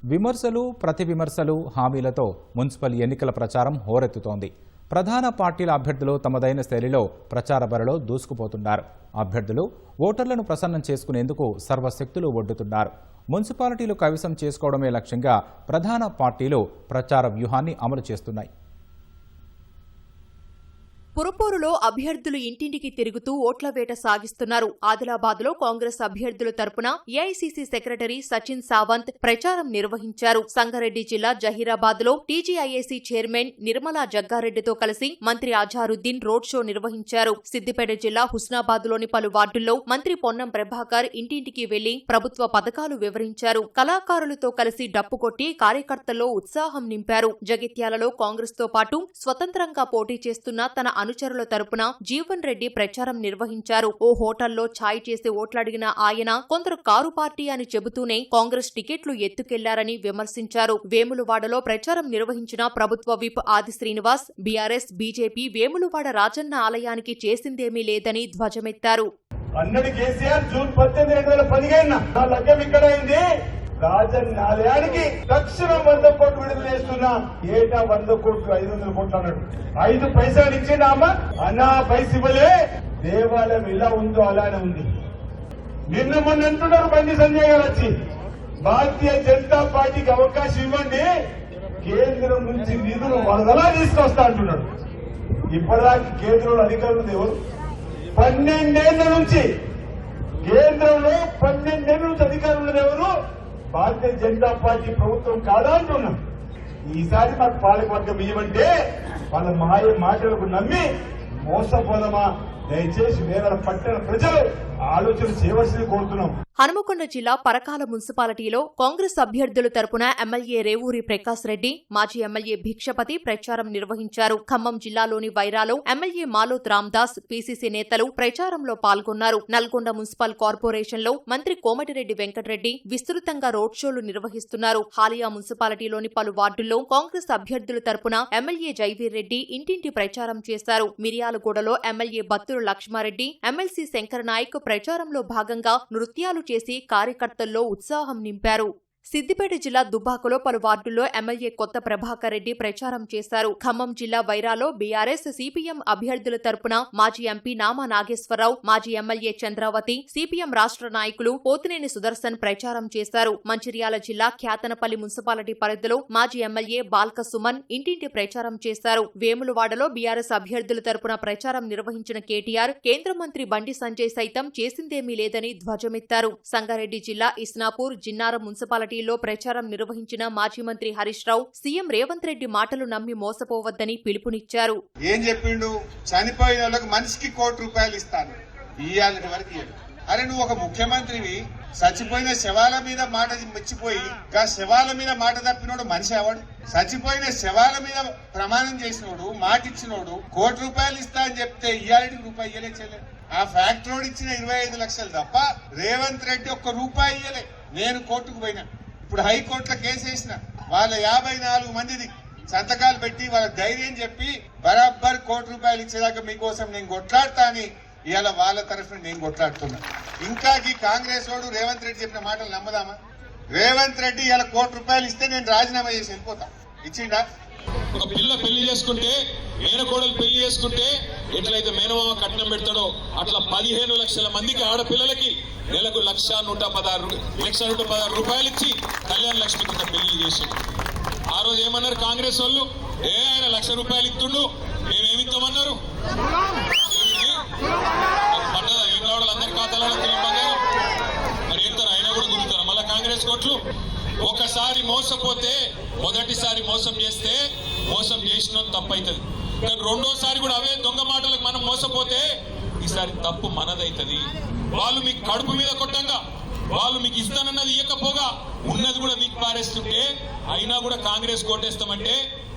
విమర్శలు ప్రతి విమర్శలు హామీలతో మున్సిపల్ ఎన్నికల ప్రచారం హోరెత్తుతోంది. ప్రధాన పార్టీల అభ్యర్థులు తమదైన శైలిలో ప్రచార బరిలో దూసుకుపోతున్నారు. అభ్యర్థులు ఓటర్లను ప్రసన్నం చేసుకునేందుకు సర్వశక్తులు ఒడ్డుతున్నారు. మున్సిపాలిటీలు కైవసం చేసుకోవడమే లక్ష్యంగా ప్రధాన పార్టీలు ప్రచార వ్యూహాన్ని అమలు చేస్తున్నాయి. పురపూరులో అభ్యర్థులు ఇంటింటికి తిరుగుతూ ఓట్ల వేట సాగిస్తున్నారు. ఆదిలాబాద్లో కాంగ్రెస్ అభ్యర్థుల తరపున ఏఐసీసీ సెక్రటరీ సచిన్ సావంత్ ప్రచారం నిర్వహించారు. సంగారెడ్డి జిల్లా జహీరాబాద్లో టీజీఐఏసీ చైర్మన్ నిర్మలా జగ్గారెడ్డితో కలిసి మంత్రి అజారుద్దీన్ రోడ్ షో నిర్వహించారు. సిద్దిపేట జిల్లా హుస్నాబాద్లోని పలు వార్డుల్లో మంత్రి పొన్నం ప్రభాకర్ ఇంటింటికి వెళ్లి ప్రభుత్వ పథకాలు వివరించారు. కళాకారులతో కలిసి డప్పు కొట్టి కార్యకర్తల్లో ఉత్సాహం నింపారు. జగిత్యాలలో కాంగ్రెస్ తో పాటు స్వతంత్రంగా పోటీ చేస్తున్న తన అనుచరుల తరపున జీవన్ రెడ్డి ప్రచారం నిర్వహించారు. ఓ హోటల్లో ఛాయ్ చేసి ఓట్లడిగిన ఆయన కొందరు కారు పార్టీ అని చెబుతూనే కాంగ్రెస్ టికెట్లు ఎత్తుకెళ్లారని విమర్శించారు. వేములవాడలో ప్రచారం నిర్వహించిన ప్రభుత్వ విప్ ఆది శ్రీనివాస్ బీఆర్ఎస్ బీజేపీ వేములవాడ రాజన్న ఆలయానికి చేసిందేమీ లేదని ధ్వజమెత్తారు. రాజన్న ఆలయానికి తక్షణం 100 కోట్లు విడుదల చేస్తున్నా. ఏటా 100 కోట్లు 500 కోట్లు అన్నాడు. 5 పైసలు ఇచ్చిందామా అన్నా పైసలు ఇవ్వలే. దేవాలయం ఎలా ఉందో అలానే ఉంది. నిన్న మొన్న అంటున్నారు బండి సంజయ్ గారు వచ్చి భారతీయ జనతా పార్టీకి అవకాశం ఇవ్వండి, కేంద్రం నుంచి నిధులు వరదలా తీసుకొస్తా అంటున్నాడు. ఇప్పటిదాకా కేంద్రంలో అధికారులు ఎవరు? 12 ఏళ్ల నుంచి కేంద్రంలో 12 ఏళ్ల నుంచి అధికారులు ఎవరు? భారతీయ జనతా పార్టీ ప్రభుత్వం కాదా అంటున్నాం. ఈసారి మాకు పాలకవర్గం ఇవ్వమంటే వాళ్ళ మాటలకు నమ్మి మోసపోదమా? దయచేసి వేరే పట్టణ ప్రజలు ఆలోచన చేయవలసింది కోరుతున్నాం. హనుమకొండ జిల్లా పరకాల మున్సిపాలిటీలో కాంగ్రెస్ అభ్యర్థుల తరపున ఎమ్మెల్యే రేవూరి ప్రకాష్ రెడ్డి, మాజీ ఎమ్మెల్యే భిక్షపతి ప్రచారం నిర్వహించారు. ఖమ్మం జిల్లాలోని వైరాలో ఎమ్మెల్యే మాలోత్ రామ్దాస్, పీసీసీ నేతలు ప్రచారంలో పాల్గొన్నారు. నల్గొండ మున్సిపల్ కార్పొరేషన్లో మంత్రి కోమటిరెడ్డి వెంకటరెడ్డి విస్తృతంగా రోడ్ షోలు నిర్వహిస్తున్నారు. హాలియా మున్సిపాలిటీలోని పలు వార్డుల్లో కాంగ్రెస్ అభ్యర్థుల తరపున ఎమ్మెల్యే జైవీర్ రెడ్డి ఇంటింటి ప్రచారం చేశారు. మిర్యాలగూడలో ఎమ్మెల్యే బత్తుల లక్ష్మారెడ్డి, ఎమ్మెల్సీ శంకర్ నాయక్ ప్రచారంలో భాగంగా నృత్యాలు చేసి కార్యకర్తల్లో ఉత్సాహం నింపారు. సిద్దిపేట జిల్లా దుబ్బాకలో పలు వార్డుల్లో ఎమ్మెల్యే కొత్త ప్రభాకర్ రెడ్డి ప్రచారం చేశారు. ఖమ్మం జిల్లా వైరాలో బీఆర్ఎస్ సిపిఎం అభ్యర్థుల తరపున మాజీ ఎంపీ నామా నాగేశ్వరరావు, మాజీ ఎమ్మెల్యే చంద్రావతి, సిపిఎం రాష్ట్ర నాయకులు పోతినేని సుదర్శన్ ప్రచారం చేశారు. మంచిర్యాల జిల్లా ఖ్యాతనపల్లి మున్సిపాలిటీ పరిధిలో మాజీ ఎమ్మెల్యే బాల్క సుమన్ ఇంటింటి ప్రచారం చేశారు. వేములవాడలో బీఆర్ఎస్ అభ్యర్థుల తరపున ప్రచారం నిర్వహించిన కేటీఆర్, కేంద్ర మంత్రి బండి సంజయ్ సైతం చేసిందేమీ లేదని ధ్వజమెత్తారు. సంగారెడ్డి జిల్లా ఇస్నాపూర్, జిన్నారం మున్సిపాలిటీ లో ప్రచారం నిర్వహించిన మాజీ మంత్రి హరీష్ రావు సీఎం రేవంత్ రెడ్డి మాటలు నమ్మి మోసపోవద్దని పిలుపునిచ్చారు. ఏం చెప్పిండు? చనిపోయిన వాళ్ళకి మనిషికి ₹1 ఇస్తాను, ఇయ్యాలని వరకు ఇయ్యడు. అరే నువ్వు ఒక ముఖ్యమంత్రివి, చచ్చిపోయిన శవాల మీద మాట మెచ్చిపోయి శవాల మీద మాట తప్పినోడు మనిషి అవడు. చచ్చిపోయిన శవాల మీద ప్రమాణం చేసినోడు, మాట ఇచ్చినోడు ₹1 ఇస్తా అని చెప్తే ఇయ్యాలని రూపాయి ఇయ్యలే చెల్లె. ఆ ఫ్యాక్టరీ ఇచ్చిన 25 లక్షలు తప్ప రేవంత్ రెడ్డి ₹1 ఇయ్యలే. నేను కోర్టుకు పోయినా, ఇప్పుడు హైకోర్టులో కేసు వేసిన, వాళ్ళ 54 మందిది సంతకాలు పెట్టి వాళ్ళ ధైర్యం చెప్పి బరాబర్ ₹1 ఇచ్చేదాకా మీకోసం నేను కొట్లాడతా అని ఇవాళ వాళ్ళ తరఫున నేను కొట్లాడుతున్నా. ఇంకా ఈ కాంగ్రెస్ వాడు రేవంత్ రెడ్డి చెప్పిన మాటలు నమ్మదామా? రేవంత్ రెడ్డి ఇలా ₹1 ఇస్తే నేను రాజీనామా చేసి వెళ్ళిపోతా. ఇచ్చిండా? ఒక పిల్ల పెళ్లి చేసుకుంటే, మేనకోడలు పెళ్లి చేసుకుంటే ఎట్లయితే మేనమామ కట్నం పెడతాడో అట్లా 15 లక్షల మందికి ఆడపిల్లలకి నెలకు ₹1,116 ఇచ్చి కళ్యాణ లక్ష్మి కింద పెళ్లి చేసిండు. ఆ రోజు ఏమన్నారు కాంగ్రెస్ వాళ్ళు? ఆయన ₹1,00,000 ఇస్తుండు, మేమేమిస్తామన్నారు? పడ్డదా అందరి ఖాతాలో బంగారం? మరి ఏంటారు? అయినా కూడా గుర్తుతారు మళ్ళా కాంగ్రెస్ కోట్లు. ఒకసారి మోసపోతే, మొదటిసారి మోసం చేస్తే మోసం చేసిన తప్పైతుంది. కానీ రెండోసారి కూడా అవే దొంగ మాటలకు మనం మోసపోతే ఈసారి తప్పు మనదైతుంది. వాళ్ళు మీకు కడుపు మీద కొట్టంగా, వాళ్ళు మీకు ఇస్తానన్నది ఇవ్వకపోగా ఉన్నది కూడా మీకు పారేస్తుంటే అయినా కూడా కాంగ్రెస్ కోటేస్తామంటే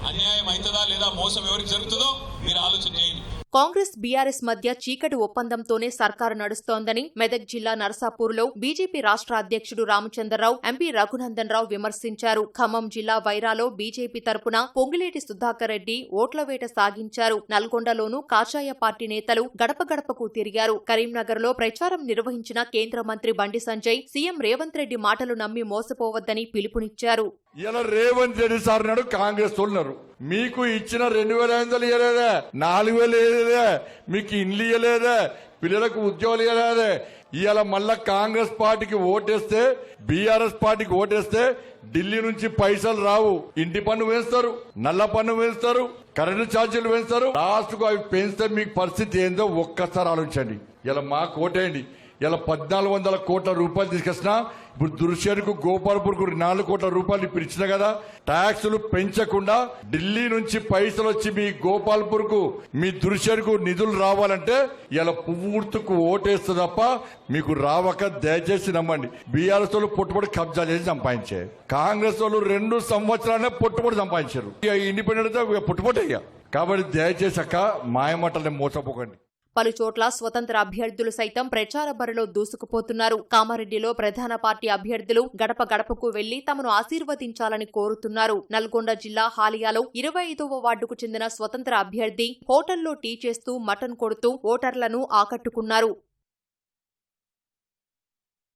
అన్యాయం అవుతుందా లేదా, మోసం ఎవరికి జరుగుతుందో మీరు ఆలోచన చేయండి. కాంగ్రెస్ బీఆర్ఎస్ మధ్య చీకటి ఒప్పందంతోనే సర్కారు నడుస్తోందని మెదక్ జిల్లా నర్సాపూర్లో బీజేపీ రాష్ట్ర అధ్యక్షుడు రామచంద్రరావు, ఎంపీ రఘునందన్ రావు విమర్శించారు. ఖమ్మం జిల్లా వైరాలో బీజేపీ తరపున పొంగిలేటి సుధాకర్ రెడ్డి ఓట్ల వేట సాగించారు. నల్గొండలోనూ కాషాయ పార్టీ నేతలు గడప గడపకు తిరిగారు. కరీంనగర్లో ప్రచారం నిర్వహించిన కేంద్ర మంత్రి బండి సంజయ్ సీఎం రేవంత్ రెడ్డి మాటలు నమ్మి మోసపోవద్దని పిలుపునిచ్చారు. ఇలా రేవంత్ రెడ్డి సార్ నాడు కాంగ్రెస్ ఉన్నారు. మీకు ఇచ్చిన 2,500 ఇవ్వలేదా, 4,000 ఇవ్వలేదా, మీకు ఇండ్లు ఇవ్వలేదా, పిల్లలకు ఉద్యోగాలు ఇవ్వలేదా? ఇవాళ మళ్ళా కాంగ్రెస్ పార్టీకి ఓటేస్తే, బీఆర్ఎస్ పార్టీకి ఓటేస్తే ఢిల్లీ నుంచి పైసలు రావు. ఇంటి పన్ను వేస్తారు, నల్ల పన్ను వేస్తారు, కరెంటు ఛార్జీలు వేస్తారు. లాస్ట్ కు అవి పెంచితే మీకు పరిస్థితి ఏందో ఒక్కసారి ఆలోచించండి. ఇలా మాకు ఓటేయండి. ఇలా 1,400 కోట్ల రూపాయలు తీసుకొచ్చినా ఇప్పుడు దుర్షేరుకు గోపాల్పూర్కు 4 కోట్ల రూపాయలు ఇప్పుడు ఇచ్చిన కదా. ట్యాక్సులు పెంచకుండా ఢిల్లీ నుంచి పైసలు వచ్చి మీ గోపాల్పూర్కు, మీ దుర్షేరుకు నిధులు రావాలంటే ఇలా పువ్వుర్తుకు ఓటేస్తే తప్ప మీకు రావక దయచేసి నమ్మండి. బీఆర్ఎస్ వాళ్ళు పొట్టుబడి కబ్జా చేసి సంపాదించే, కాంగ్రెస్ వాళ్ళు 2 సంవత్సరాలనే పొట్టుబడి సంపాదించారు. ఇండిపెండెంట్ పొట్టుబడి అయ్యా. కాబట్టి దయచేసి అక్క మాయమాటల్ని మోసపోకండి. పలుచోట్ల స్వతంత్ర అభ్యర్థులు సైతం ప్రచార బరిలో దూసుకుపోతున్నారు. కామారెడ్డిలో ప్రధాన పార్టీ అభ్యర్థులు గడప గడపకు వెళ్లి తమను ఆశీర్వదించాలని కోరుతున్నారు. నల్గొండ జిల్లా హాలియాలో 25వ వార్డుకు చెందిన స్వతంత్ర అభ్యర్థి హోటల్లో టీ చేస్తూ మటన్ కొడుతూ ఓటర్లను ఆకట్టుకున్నారు.